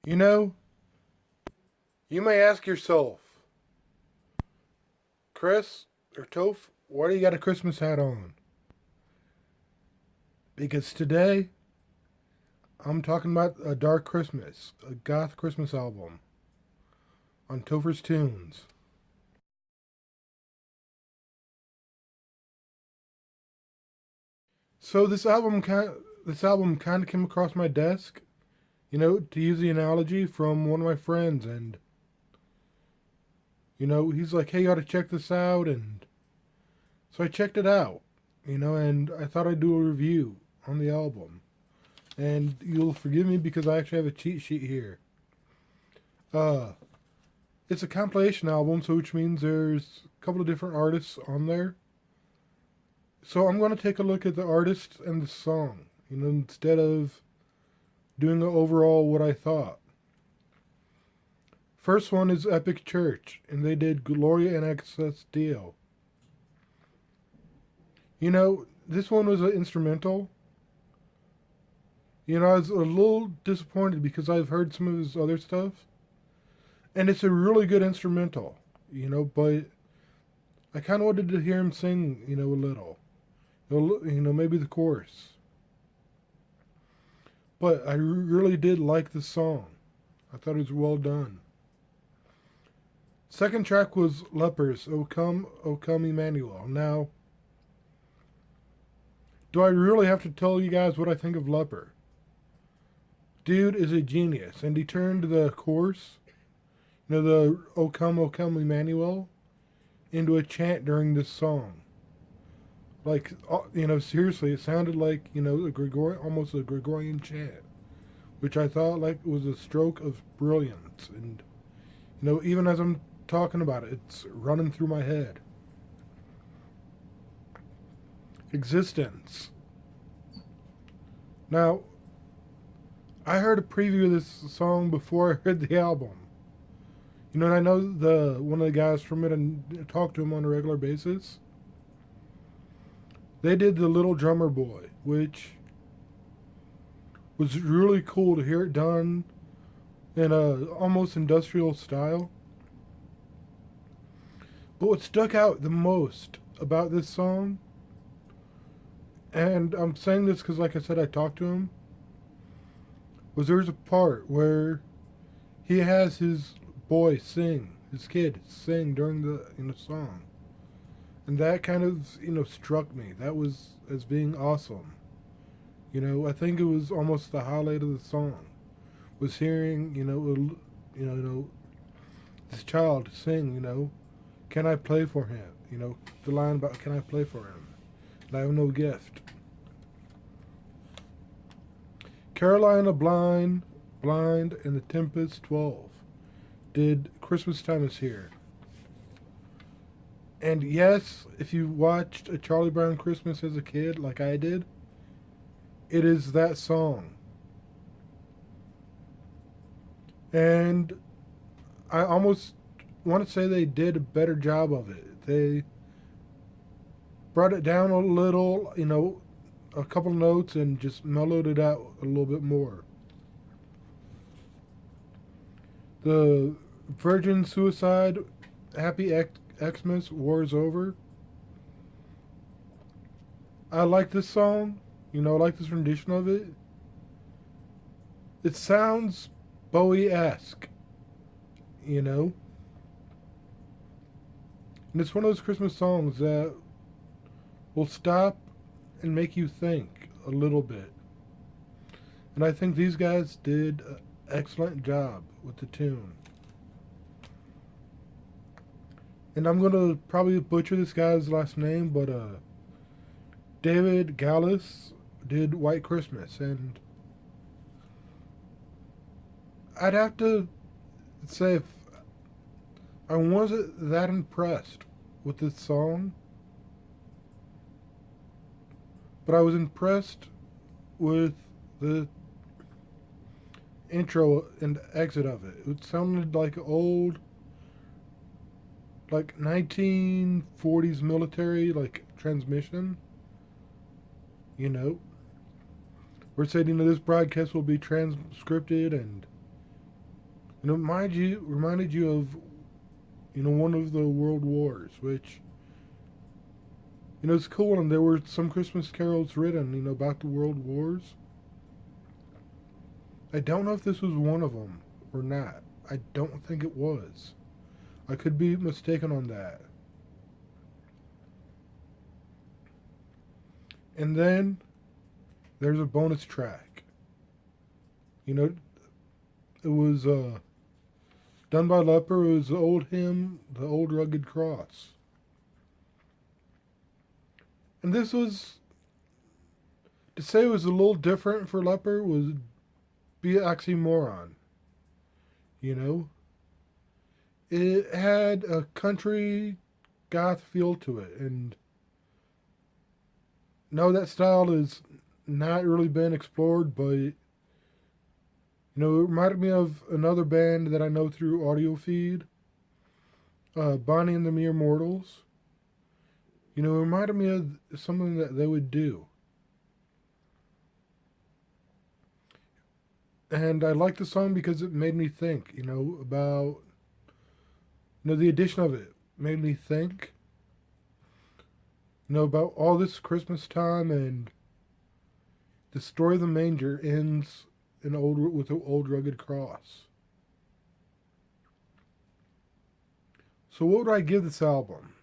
You know, you may ask yourself, Chris or Toph, why do you got a Christmas hat on? Because today I'm talking about a Dark Christmas, a Goth Christmas album on Tofer's Tunes. So this album kind of came across my desk, to use the analogy from one of my friends, and he's like, "Hey, you ought to check this out," and so I checked it out, and I thought I'd do a review on the album. And you'll forgive me because I actually have a cheat sheet here. Uh, it's a compilation album, so which means there's a couple of different artists on there. So I'm going to take a look at the artist and the song, instead of doing an overall what I thought. First one is Epic Church, and they did Gloria in Excess Dio. This one was an instrumental. I was a little disappointed because I've heard some of his other stuff, and it's a really good instrumental, but I kind of wanted to hear him sing, a little. Maybe the chorus. But I really did like the song. I thought it was well done. Second track was Lepers, O Come Emmanuel. Now, do I really have to tell you guys what I think of Leper? Dude is a genius, and he turned the chorus, the O Come Emmanuel, into a chant during this song. Like, seriously, it sounded like, almost a Gregorian chant, which I thought like was a stroke of brilliance. And, even as I'm talking about it, it's running through my head. Existence. Now, I heard a preview of this song before I heard the album. And I know one of the guys from it and talk to him on a regular basis. They did The Little Drummer Boy, which was really cool to hear it done in a almost industrial style. But what stuck out the most about this song, and I'm saying this because, like I said, I talked to him, was there's a part where he has his boy sing, his kid sing during the song. And that kind of, struck me. That was as being awesome. I think it was almost the highlight of the song. Was hearing, this child sing, can I play for him? The line about can I play for him? And I have no gift. Carolina Blind, and the Tempest 12 did Christmas Time Is Here. And yes, if you watched A Charlie Brown Christmas as a kid, like I did, it is that song. And I almost want to say they did a better job of it. They brought it down a little, a couple notes, and just mellowed it out a little bit more. The Virgin Suicide, Happy Xmas, War is Over. I like this song. I like this rendition of it. It sounds Bowie-esque, And it's one of those Christmas songs that will stop and make you think a little bit. And I think these guys did an excellent job with the tune. And I'm going to probably butcher this guy's last name, but David Gallus did White Christmas. And I'd have to say if I wasn't that impressed with this song, but I was impressed with the intro and exit of it. It sounded like old, like 1940s military, like transmission. We're saying, this broadcast will be transcripted and, And it reminded you of, one of the world wars, which, it's cool. And there were some Christmas carols written, about the world wars. I don't know if this was one of them or not. I don't think it was. I could be mistaken on that. And then there's a bonus track. It was done by Leper. It was the old hymn, The Old Rugged Cross. And this was, to say it was a little different for Leper was be an oxymoron. You know? It had a country goth feel to it. And no, that style has not really been explored, but it reminded me of another band that I know through audio feed, Bonnie and the Mere Mortals. It reminded me of something that they would do. And I liked the song because it made me think, about, the addition of it made me think, about all this Christmas time, and the story of the manger ends with an old rugged cross. So what would I give this album?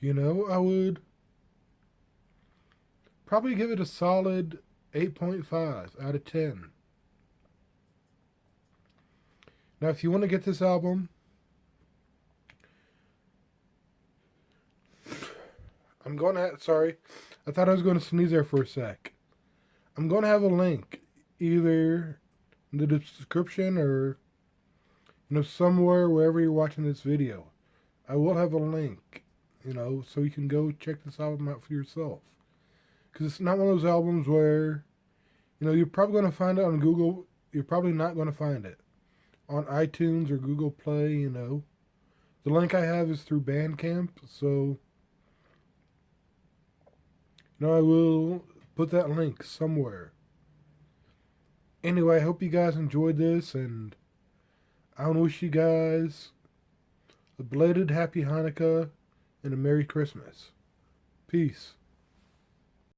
I would probably give it a solid 8.5 out of 10. Now, if you want to get this album, sorry, I thought I was going to sneeze there for a sec. I'm going to have a link either in the description or, somewhere wherever you're watching this video. I will have a link, so you can go check this album out for yourself. Because it's not one of those albums where, you're probably going to find it on Google. You're probably not going to find it on iTunes or Google Play, The link I have is through Bandcamp, so, I will put that link somewhere. Anyway, I hope you guys enjoyed this, and I want to wish you guys a belated Happy Hanukkah and a Merry Christmas. Peace.